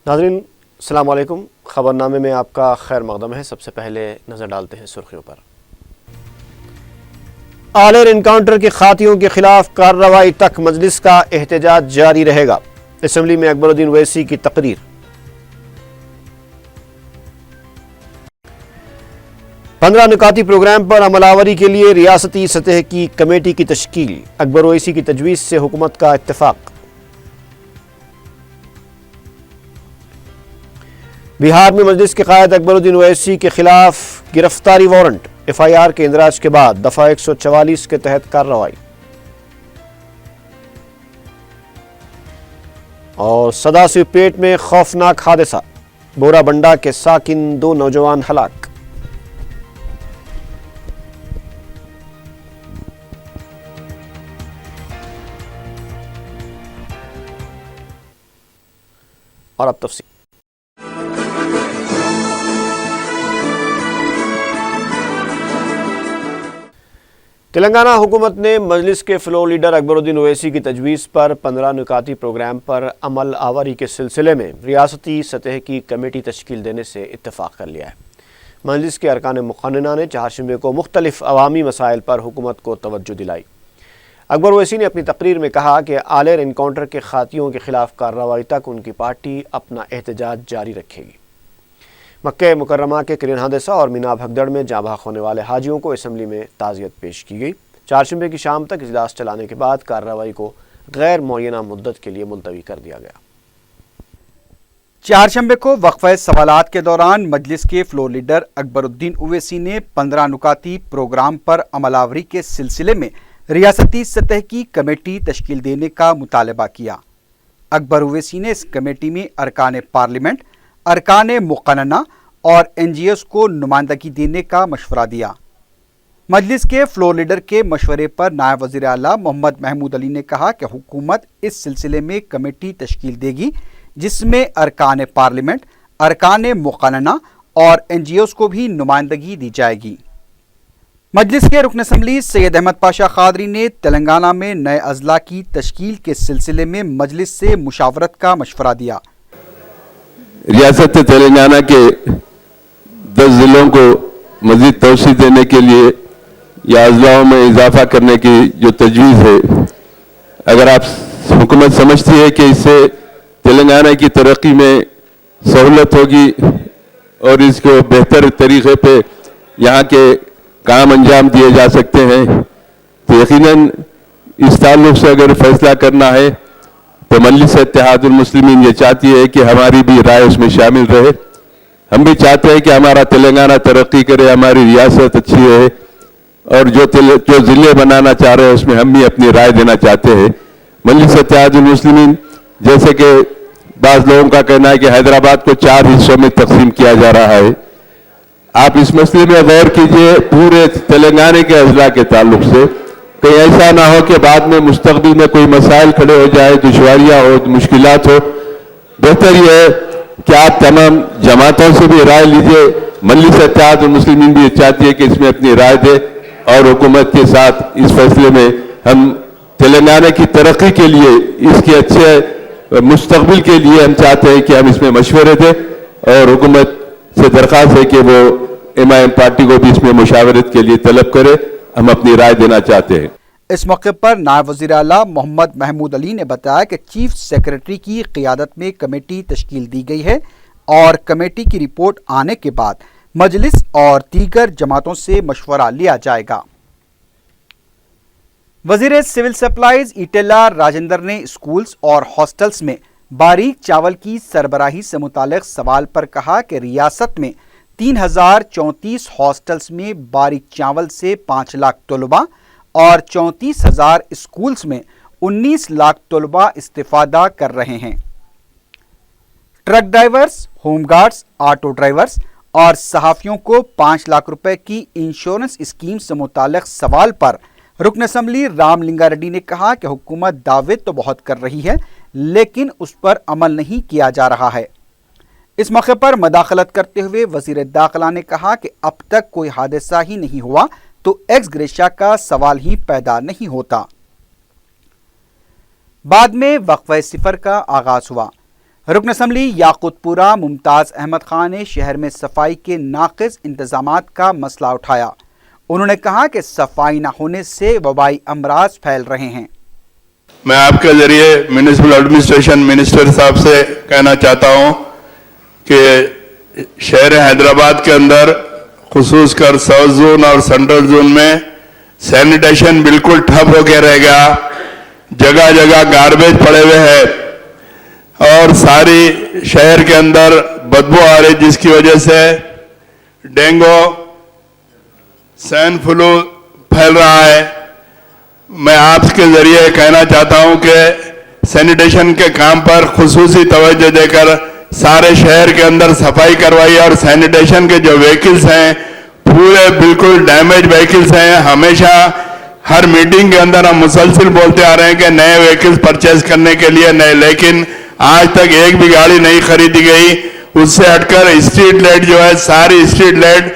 ناظرین السلام علیکم، خبرنامے میں آپ کا خیر مقدم ہے۔ سب سے پہلے نظر ڈالتے ہیں سرخیوں پر۔ آلیر انکاؤنٹر کے خاطیوں کے خلاف کارروائی تک مجلس کا احتجاج جاری رہے گا، اسمبلی میں اکبر الدین اویسی کی تقریر۔ 15 نکاتی پروگرام پر عمل آوری کے لیے ریاستی سطح کی کمیٹی کی تشکیل، اکبر اویسی کی تجویز سے حکومت کا اتفاق۔ بہار میں مجلس کے قائد اکبر الدین اویسی کے خلاف گرفتاری وارنٹ، ایف آئی آر کے اندراج کے بعد دفعہ 144 کے تحت کارروائی۔ اور سداسو پیٹ میں خوفناک حادثہ، بورا بنڈا کے ساکن 2 نوجوان ہلاک۔ اور اب تفصیل۔ تلنگانہ حکومت نے مجلس کے فلور لیڈر اکبر الدین اویسی کی تجویز پر 15 نکاتی پروگرام پر عمل آوری کے سلسلے میں ریاستی سطح کی کمیٹی تشکیل دینے سے اتفاق کر لیا ہے۔ مجلس کے ارکان مقننہ نے چہارشنبے کو مختلف عوامی مسائل پر حکومت کو توجہ دلائی۔ اکبر اویسی نے اپنی تقریر میں کہا کہ آلیر انکاؤنٹر کے خاطیوں کے خلاف کارروائی تک ان کی پارٹی اپنا احتجاج جاری رکھے گی۔ مکہ مکرمہ کے کرین حادثہ اور مینا بھگدڑ میں جاں بحق ہونے والے حاجیوں کو اسمبلی میں تعزیت پیش کی گئی۔ چہارشنبے کی شام تک اجلاس چلانے کے بعد کارروائی کو غیر معینہ مدت کے لیے ملتوی کر دیا گیا۔ چہارشنبے کو وقفہ سوالات کے دوران مجلس کے فلور لیڈر اکبر الدین اویسی نے 15 نکاتی پروگرام پر عمل آوری کے سلسلے میں ریاستی سطح کی کمیٹی تشکیل دینے کا مطالبہ کیا۔ اکبر اویسی نے اس کمیٹی میں ارکان پارلیمنٹ، ارکان مقننہ اور این جی اوز کو نمائندگی دینے کا مشورہ دیا۔ مجلس کے فلور لیڈر کے مشورے پر نائب وزیر اعلیٰ محمد محمود علی نے کہا کہ حکومت اس سلسلے میں کمیٹی تشکیل دے گی جس میں ارکان پارلیمنٹ، ارکان مقننہ اور این جی اوز کو بھی نمائندگی دی جائے گی۔ مجلس کے رکن اسمبلی سید احمد پاشا قادری نے تلنگانہ میں نئے اضلاع کی تشکیل کے سلسلے میں مجلس سے مشاورت کا مشورہ دیا۔ ریاست تلنگانہ کے 10 ضلعوں کو مزید توسیع دینے کے لیے یا اضلاعوں میں اضافہ کرنے کی جو تجویز ہے، اگر آپ حکومت سمجھتی ہے کہ اس سے تلنگانہ کی ترقی میں سہولت ہوگی اور اس کو بہتر طریقے پہ یہاں کے کام انجام دیے جا سکتے ہیں، تو یقیناً اس تعلق سے اگر فیصلہ کرنا ہے تو مجلس اتحاد المسلمین یہ چاہتی ہے کہ ہماری بھی رائے اس میں شامل رہے۔ ہم بھی چاہتے ہیں کہ ہمارا تلنگانہ ترقی کرے، ہماری ریاست اچھی رہے، اور جو ضلع بنانا چاہ رہے ہیں اس میں ہم بھی اپنی رائے دینا چاہتے ہیں۔ مجلس اتحاد المسلمین، جیسے کہ بعض لوگوں کا کہنا ہے کہ حیدرآباد کو 4 حصوں میں تقسیم کیا جا رہا ہے، آپ اس مسئلے میں غور کیجئے پورے تلنگانہ کے اضلاع کے تعلق سے، کہیں ایسا نہ ہو کہ بعد میں مستقبل میں کوئی مسائل کھڑے ہو جائے، دشواریاں ہو، مشکلات ہو۔ بہتر یہ ہے کہ آپ تمام جماعتوں سے بھی رائے لیجئے۔ مجلس اتحاد المسلمین بھی چاہتی ہے کہ اس میں اپنی رائے دے، اور حکومت کے ساتھ اس فیصلے میں ہم تلنگانہ کی ترقی کے لیے، اس کے اچھے مستقبل کے لیے ہم چاہتے ہیں کہ ہم اس میں مشورے دیں، اور حکومت سے درخواست ہے کہ وہ ایم آئی ایم پارٹی کو بھی اس میں مشاورت کے لیے طلب کرے۔ ہم اپنی رائے دینا چاہتے ہیں۔ اس موقع پر نائب وزیر اعلیٰ محمد محمود علی نے بتایا کہ چیف سیکریٹری کی قیادت میں کمیٹی تشکیل دی گئی ہے اور کمیٹی کی رپورٹ آنے کے بعد مجلس اور دیگر جماعتوں سے مشورہ لیا جائے گا۔ وزیر سول سپلائز ایٹلہ راجندر نے اسکولز اور ہاسٹلز میں باریک چاول کی سربراہی سے متعلق سوال پر کہا کہ ریاست میں 3034 ہاسٹلز میں باریک چاول سے 5 لاکھ طلباء اور 34,000 اسکولز میں 19 لاکھ طلباء استفادہ کر رہے ہیں۔ Truck drivers, home guards, auto drivers اور صحافیوں کو 5 لاکھ روپے کی انشورنس اسکیم سے متعلق سوال پر رکن اسمبلی رام لنگا ریڈی نے کہا کہ حکومت دعوے تو بہت کر رہی ہے لیکن اس پر عمل نہیں کیا جا رہا ہے۔ اس موقع پر مداخلت کرتے ہوئے وزیر داخلہ نے کہا کہ اب تک کوئی حادثہ ہی نہیں ہوا تو ایکس گریشیا کا سوال ہی پیدا نہیں ہوتا۔ بعد میں وقفہ صفر کا آغاز ہوا۔ رکن اسمبلی یاقوت پورہ ممتاز احمد خان نے شہر میں صفائی کے ناقص انتظامات کا مسئلہ اٹھایا. انہوں نے کہا کہ صفائی نہ ہونے سے وبائی امراض پھیل رہے ہیں. میں آپ کے ذریعے میونسپل ایڈمنسٹریشن منسٹر صاحب سے کہنا چاہتا ہوں کہ شہر حیدرآباد کے اندر خصوص کر ساؤتھ زون اور سینٹرل زون میں سینیٹیشن بالکل ٹھپ ہو کے رہ گیا. جگہ جگہ گاربیج پڑے ہوئے ہیں اور ساری شہر کے اندر بدبو آ رہی جس کی وجہ سے ڈینگو سوائن فلو پھیل رہا ہے. میں آپ کے ذریعے کہنا چاہتا ہوں کہ سینیٹیشن کے کام پر خصوصی توجہ دے کر سارے شہر کے اندر صفائی کروائی اور سینیٹیشن کے جو وہیکلز ہیں پورے بالکل ڈیمیج وہیکلز ہیں. ہمیشہ ہر میٹنگ کے اندر ہم مسلسل بولتے آ رہے ہیں کہ نئے وہیکلز پرچیز کرنے کے لیے نئے، لیکن آج تک ایک بھی گاڑی نہیں خریدی گئی. اس سے ہٹ کر اسٹریٹ لائٹ جو ہے ساری اسٹریٹ لائٹ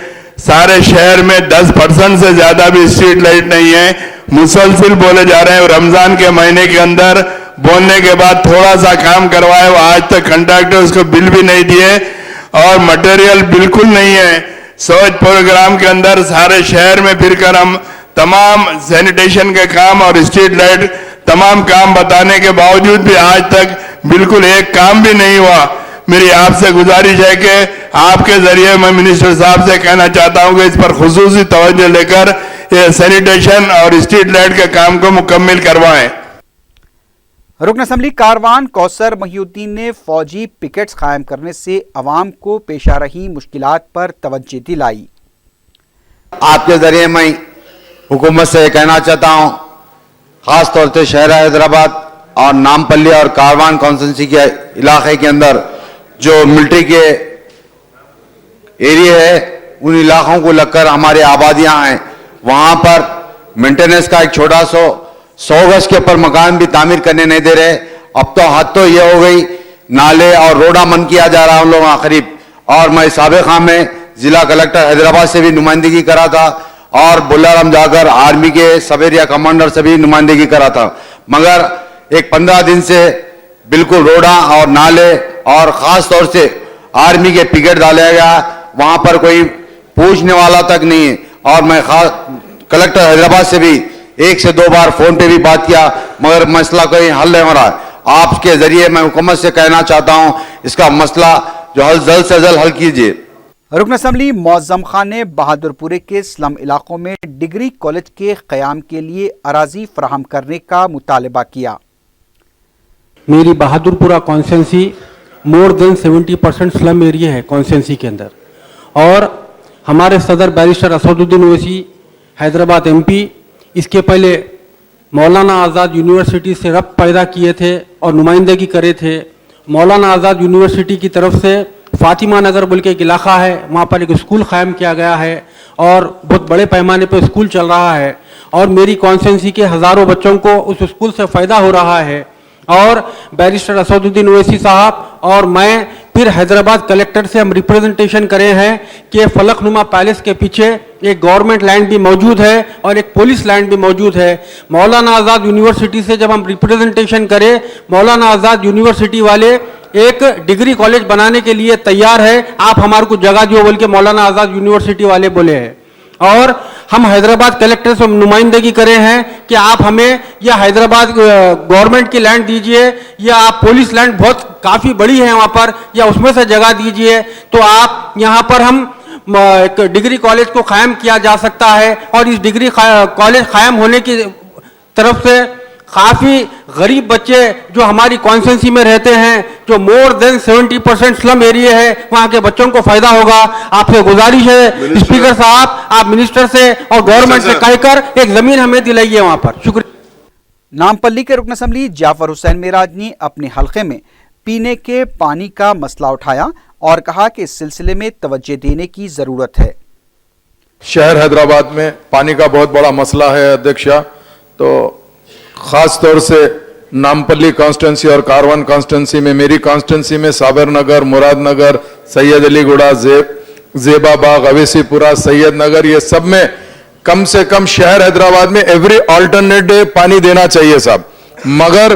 سارے شہر میں 10% سے زیادہ بھی اسٹریٹ لائٹ نہیں ہے. مسلسل بولے جا رہے ہیں. رمضان کے مہینے کے اندر بولنے کے بعد تھوڑا سا کام کروائے وہ آج تک کنٹریکٹر اس کو بل بھی نہیں دیے اور مٹیریل بالکل نہیں ہے. سوچ پروگرام کے اندر سارے شہر میں پھر کر ہم تمام سینیٹیشن کے کام اور اسٹریٹ لائٹ تمام کام بتانے کے باوجود بھی آج تک بالکل ایک کام بھی نہیں ہوا. میری آپ سے گزارش ہے کہ آپ کے ذریعے میں منسٹر صاحب سے کہنا چاہتا ہوں کہ اس پر خصوصی توجہ لے کر یہ سینیٹیشن اور اسٹریٹ لائٹ کے کام کو مکمل کروائیں. رکن اسمبلی کاروان کوثر محی الدین نے فوجی پکٹس قائم کرنے سے عوام کو پیش آ رہی مشکلات پر توجہ دلائی. آپ کے ذریعے میں حکومت سے کہنا چاہتا ہوں، خاص طور سے شہر حیدرآباد اور نامپلی اور کاروان کانسٹیچوئنسی کے علاقے کے اندر جو ملٹری کے ایریا ہے ان علاقوں کو لگ کر ہماری آبادیاں ہیں، وہاں پر مینٹیننس کا ایک چھوٹا 100 گز کے اوپر مکان بھی تعمیر کرنے نہیں دے رہے. اب تو حد تو یہ ہو گئی، نالے اور روڈا من کیا جا رہا ہم لوگ قریب. اور میں سابقہ میں ضلع کلکٹر حیدرآباد سے بھی نمائندگی کرا تھا اور بلارم جا کر آرمی کے سب ایریا کمانڈر سے بھی نمائندگی کرا تھا، مگر ایک 15 دن سے بالکل روڈا اور نالے اور خاص طور سے آرمی کے پکٹ ڈالے گیا، وہاں پر کوئی پوچھنے والا تک نہیں ہے. اور میں کلکٹر حیدرآباد سے بھی 1 سے 2 بار فون پہ بھی بات کیا مگر مسئلہ کوئی حل نہیں ہو رہا. آپ کے ذریعے میں حکومت سے کہنا چاہتا ہوں اس کا مسئلہ جو جلد سے جلد حل کیجیے. رکن اسمبلی معظم خان نے بہادر پورے کے سلم علاقوں میں ڈگری کالج کے قیام کے لیے اراضی فراہم کرنے کا مطالبہ کیا. میری بہادر پورہ کانسٹینسی مور دین 70% سلم ایریا ہے کانسٹینسی کے اندر، اور ہمارے صدر بیرسٹر اسد الدین اویسی حیدرآباد MP اس کے پہلے مولانا آزاد یونیورسٹی سے ربط پیدا کیے تھے اور نمائندگی کرے تھے. مولانا آزاد یونیورسٹی کی طرف سے فاطمہ نگر بول کے ایک علاقہ ہے، وہاں پر ایک اسکول قائم کیا گیا ہے اور بہت بڑے پیمانے پہ اسکول چل رہا ہے اور میری کانسٹینسی کے ہزاروں بچوں کو اس اسکول سے فائدہ ہو رہا ہے. اور بیرسٹر اسد الدین اویسی صاحب اور میں پھر حیدرآباد کلیکٹر سے ہم ریپریزنٹیشن کرے ہیں کہ فلک نما پیلس کے پیچھے ایک گورنمنٹ لینڈ بھی موجود ہے اور ایک پولیس لینڈ بھی موجود ہے. مولانا آزاد یونیورسٹی سے جب ہم ریپریزنٹیشن کرے، مولانا آزاد یونیورسٹی والے ایک ڈگری کالج بنانے کے لیے تیار ہے، آپ ہمارے کو جگہ دیو بول کے مولانا آزاد یونیورسٹی والے بولے ہیں. اور ہم حیدرآباد کلیکٹر سے نمائندگی کرے ہیں کہ آپ ہمیں یا حیدرآباد گورنمنٹ کی لینڈ دیجئے یا آپ پولیس لینڈ بہت کافی بڑی ہے وہاں پر، یا اس میں سے جگہ دیجئے تو آپ یہاں پر ہم ایک ڈگری کالج کو قائم کیا جا سکتا ہے. اور اس ڈگری کالج قائم ہونے کی طرف سے کافی غریب بچے جو ہماری کانسٹینسی میں رہتے ہیں، جو مور دین 70% سلم ایریا ہے، وہاں کے بچوں کو فائدہ ہوگا. آپ سے گزارش ہے اسپیکر صاحب، آپ منسٹر سے اور گورنمنٹ سے کہہ کر ایک زمین ہمیں دلائیے وہاں پر. شکریہ. نامپلی کے رکن اسمبلی جعفر حسین معراج نے اپنے حلقے میں پینے کے پانی کا مسئلہ اٹھایا اور کہا کہ اس سلسلے میں توجہ دینے کی ضرورت ہے. شہر حیدرآباد میں پانی کا بہت بڑا مسئلہ ہے ادھیکشا. تو خاص طور سے نامپلی کانسٹینسی اور کاروان کانسٹینسی میں، میری کانسٹینسی میں صابر نگر، مراد نگر، سید علی گڑھا، زیبا باغ، اویسی پورہ، سید نگر، یہ سب میں کم سے کم شہر حیدرآباد میں ایوری آلٹرنیٹ ڈے پانی دینا چاہیے صاحب، مگر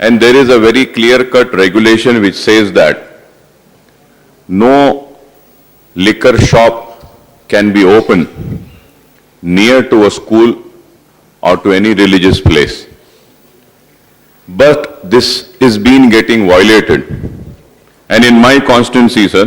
and there is a very clear-cut regulation which says that no liquor shop can be open near to a school or to any religious place. But this is being getting violated. And in my constituency, sir,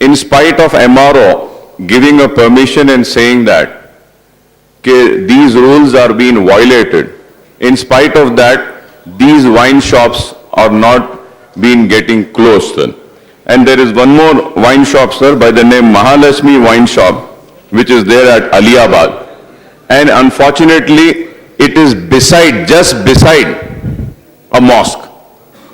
in spite of MRO giving a permission and saying that these rules are being violated. In spite of that, these wine shops are not being getting closed. And there is one more wine shop, sir, by the name Mahalakshmi Wine Shop, which is there at Aliabad. And unfortunately, it is just beside a mosque.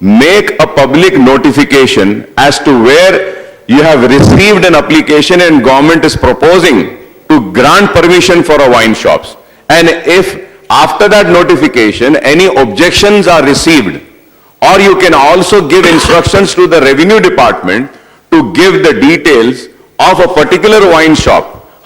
make a public notification as to where you have received an application and government is proposing to grant permission for a wine shops, and if after that notification any objections are received, or you can also give instructions to the revenue department to give the details of a particular wine shop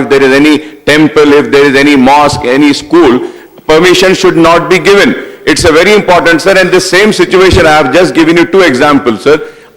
if there is any temple, if there is any mosque, any school, permission should not be given. It's a very important, sir, and this same situation I have just given you 2 examples, sir.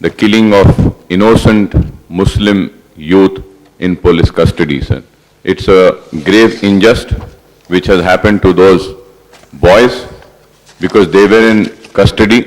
The killing of innocent Muslim youth in police custody, sir. It's a grave injustice which has happened to those boys because they were in custody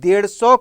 150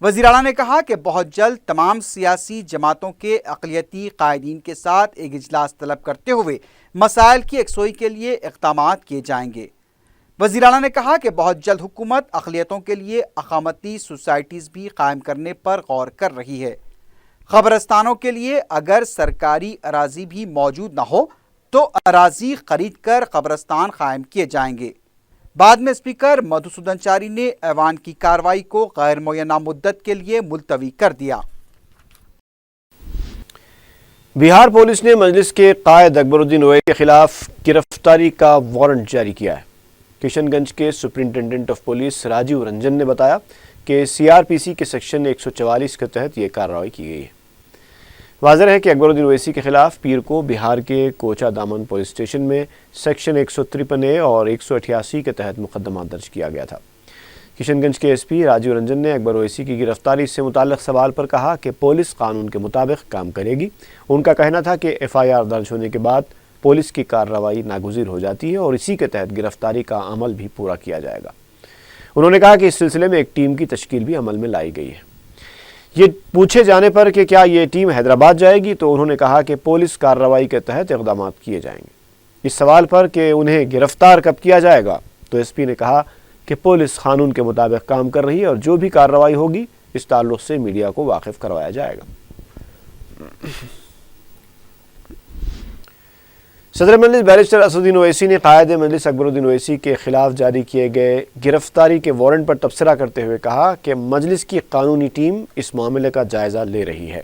وزیر اعلیٰ نے کہا کہ بہت جلد تمام سیاسی جماعتوں کے اقلیتی قائدین کے ساتھ ایک اجلاس طلب کرتے ہوئے مسائل کی یکسوئی کے لیے اقدامات کیے جائیں گے۔ وزیر اعلیٰ نے کہا کہ بہت جلد حکومت اقلیتوں کے لیے اقامتی سوسائٹیز بھی قائم کرنے پر غور کر رہی ہے۔ قبرستانوں کے لیے اگر سرکاری اراضی بھی موجود نہ ہو تو اراضی خرید کر قبرستان قائم کیے جائیں گے۔ بعد میں اسپیکر مدھوسودن چاری نے ایوان کی کارروائی کو غیر معینہ مدت کے لیے ملتوی کر دیا۔ بہار پولیس نے مجلس کے قائد اکبر الدین اویسی کے خلاف گرفتاری کا وارنٹ جاری کیا ہے۔ کشن گنج کے superintendent of police Rajiv Ranjan نے بتایا کہ CRPC کے سیکشن 144 کے تحت یہ کارروائی کی گئی ہے۔ واضح ہے کہ اکبر الدین اویسی کے خلاف پیر کو بہار کے کوچا دامن پولیس اسٹیشن میں سیکشن 153A اور 188 کے تحت مقدمہ درج کیا گیا تھا۔ کشن گنج کے SP راجیو رنجن نے اکبر اویسی کی گرفتاری سے متعلق سوال پر کہا کہ پولیس قانون کے مطابق کام کرے گی۔ ان کا کہنا تھا کہ FIR درج ہونے کے بعد پولیس کی کارروائی ناگزیر ہو جاتی ہے اور اسی کے تحت گرفتاری کا عمل بھی پورا کیا جائے گا۔ انہوں نے کہا کہ اس سلسلے میں ایک ٹیم کی تشکیل بھی عمل میں لائی گئی ہے۔ یہ پوچھے جانے پر کہ کیا یہ ٹیم حیدرآباد جائے گی تو انہوں نے کہا کہ پولیس کارروائی کے تحت اقدامات کیے جائیں گے۔ اس سوال پر کہ انہیں گرفتار کب کیا جائے گا تو SP نے کہا کہ پولیس قانون کے مطابق کام کر رہی ہے اور جو بھی کارروائی ہوگی اس تعلق سے میڈیا کو واقف کروایا جائے گا۔ صدر مجلس بیرسٹر اسدالدین اویسی نے قائد مجلس اکبر الدین اویسی کے خلاف جاری کیے گئے گرفتاری کے وارنٹ پر تبصرہ کرتے ہوئے کہا کہ مجلس کی قانونی ٹیم اس معاملے کا جائزہ لے رہی ہے۔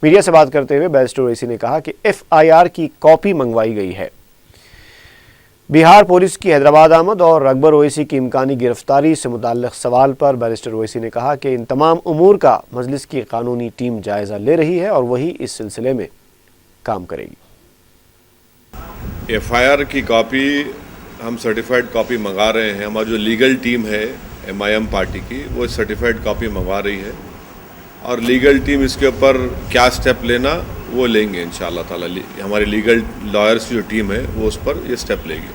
میڈیا سے بات کرتے ہوئے بیرسٹر اویسی نے کہا کہ FIR کی کاپی منگوائی گئی ہے۔ بہار پولیس کی حیدرآباد آمد اور اکبر اویسی کی امکانی گرفتاری سے متعلق سوال پر بیرسٹر اویسی نے کہا کہ ان تمام امور کا مجلس کی قانونی ٹیم جائزہ لے رہی ہے اور وہی اس سلسلے میں کام کرے گی۔ FIR کی کاپی ہم سرٹیفائڈ کاپی منگا رہے ہیں۔ ہماری جو لیگل ٹیم ہے MIM پارٹی کی وہ سرٹیفائڈ کاپی منگوا رہی ہے اور لیگل ٹیم اس کے اوپر کیا سٹیپ لینا وہ لیں گے انشاءاللہ تعالی۔ ہماری لیگل لائرز کی جو ٹیم ہے وہ اس پر یہ سٹیپ لے گی۔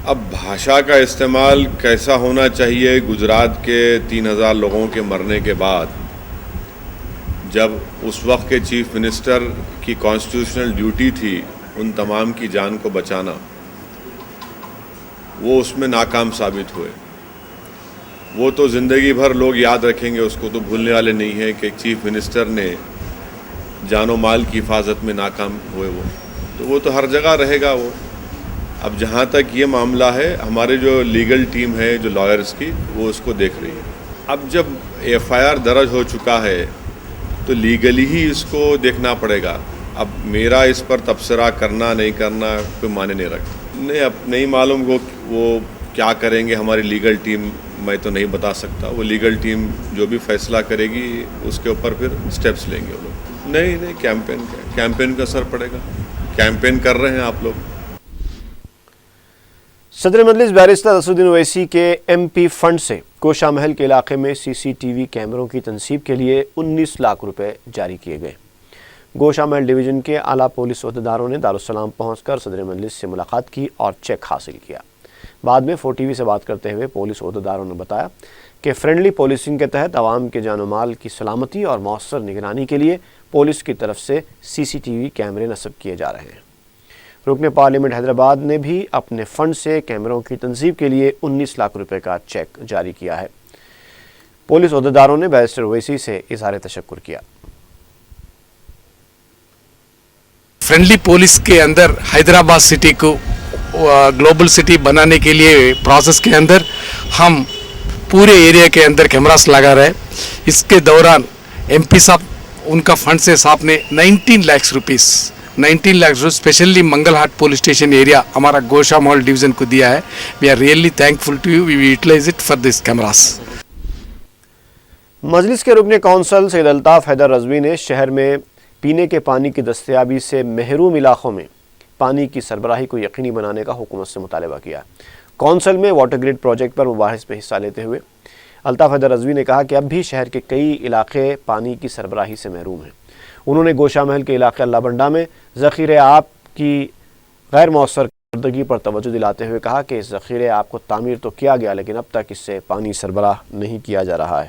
اب بھاشا کا استعمال کیسا ہونا چاہیے؟ گجرات کے 3000 لوگوں کے مرنے کے بعد جب اس وقت کے چیف منسٹر کی کانسٹیٹیوشنل ڈیوٹی تھی ان تمام کی جان کو بچانا، وہ اس میں ناکام ثابت ہوئے۔ وہ تو زندگی بھر لوگ یاد رکھیں گے، اس کو تو بھولنے والے نہیں ہیں کہ چیف منسٹر نے جان و مال کی حفاظت میں ناکام ہوئے، وہ تو ہر جگہ رہے گا وہ۔ اب جہاں تک یہ معاملہ ہے ہمارے جو لیگل ٹیم ہے جو لائرز کی وہ اس کو دیکھ رہی ہے۔ اب جب FIR درج ہو چکا ہے تو لیگلی ہی اس کو دیکھنا پڑے گا۔ اب میرا اس پر تبصرہ کرنا نہیں کرنا کوئی معنی نہیں رکھتا۔ نہیں، اب نہیں معلوم وہ کیا کریں گے ہماری لیگل ٹیم، میں تو نہیں بتا سکتا۔ وہ لیگل ٹیم جو بھی فیصلہ کرے گی اس کے اوپر پھر سٹیپس لیں گے وہ لوگ۔ نہیں کیمپین کا اثر پڑے گا، کیمپین کر رہے ہیں آپ لوگ۔ صدر مجلس بیرسٹر اسدالدین اویسی کے MP فنڈ سے کوشا محل کے علاقے میں CCTV کیمروں کی تنصیب کے لیے 19 لاکھ روپے جاری کیے گئے۔ گوشا محل ڈویژن کے اعلیٰ پولیس عہدیداروں نے دارالسلام پہنچ کر صدر مجلس سے ملاقات کی اور چیک حاصل کیا۔ بعد میں 4TV سے بات کرتے ہوئے پولیس عہدیداروں نے بتایا کہ فرینڈلی پولیسنگ کے تحت عوام کے جان و مال کی سلامتی اور مؤثر نگرانی کے لیے پولیس کی طرف سے CCTV کیمرے نصب کیے جا رہے ہیں۔ رکن پارلیمنٹ حیدرآباد نے بھی اپنے فنڈ سے کیمروں کی تنصیب کے لیے 19 لاکھ روپے کا چیک جاری کیا ہے۔ پولیس عہدیداروں نے بیرسٹر اویسی سے اظہار تشکر کیا۔ فرینڈلی پولیس کے اندر حیدرآباد سٹی کو گلوبل سٹی بنانے کے لیے پروسیس کے اندر ہم پورے ایریا کے اندر کیمراس لگا رہے۔ اس کے دوران MP صاحب ان کا فنڈ سے صاحب نے 19 lakh rupees specially Mangal Hat police station area ہمارا گوشا محل ڈویژن کو دیا ہے۔ We are really thankful to you, we utilize it for this cameras. Majlis کے رکن کونسل سید الطاف حیدر رضوی نے شہر میں پینے کے پانی کی دستیابی سے محروم علاقوں میں پانی کی سربراہی کو یقینی بنانے کا حکومت سے مطالبہ کیا۔ کونسل میں واٹر گرڈ پروجیکٹ پر مباحث میں حصہ لیتے ہوئے الطاف حیدر رضوی نے کہا کہ اب بھی شہر کے کئی علاقے پانی کی سربراہی سے محروم ہیں۔ انہوں نے گوشا محل کے علاقے اللہ بنڈا میں ذخیرہ آب کی غیر مؤثر کارکردگی پر توجہ دلاتے ہوئے کہا کہ اس ذخیرہ آب کو تعمیر تو کیا گیا لیکن اب تک اس سے پانی سربراہ نہیں کیا جا رہا ہے۔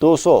200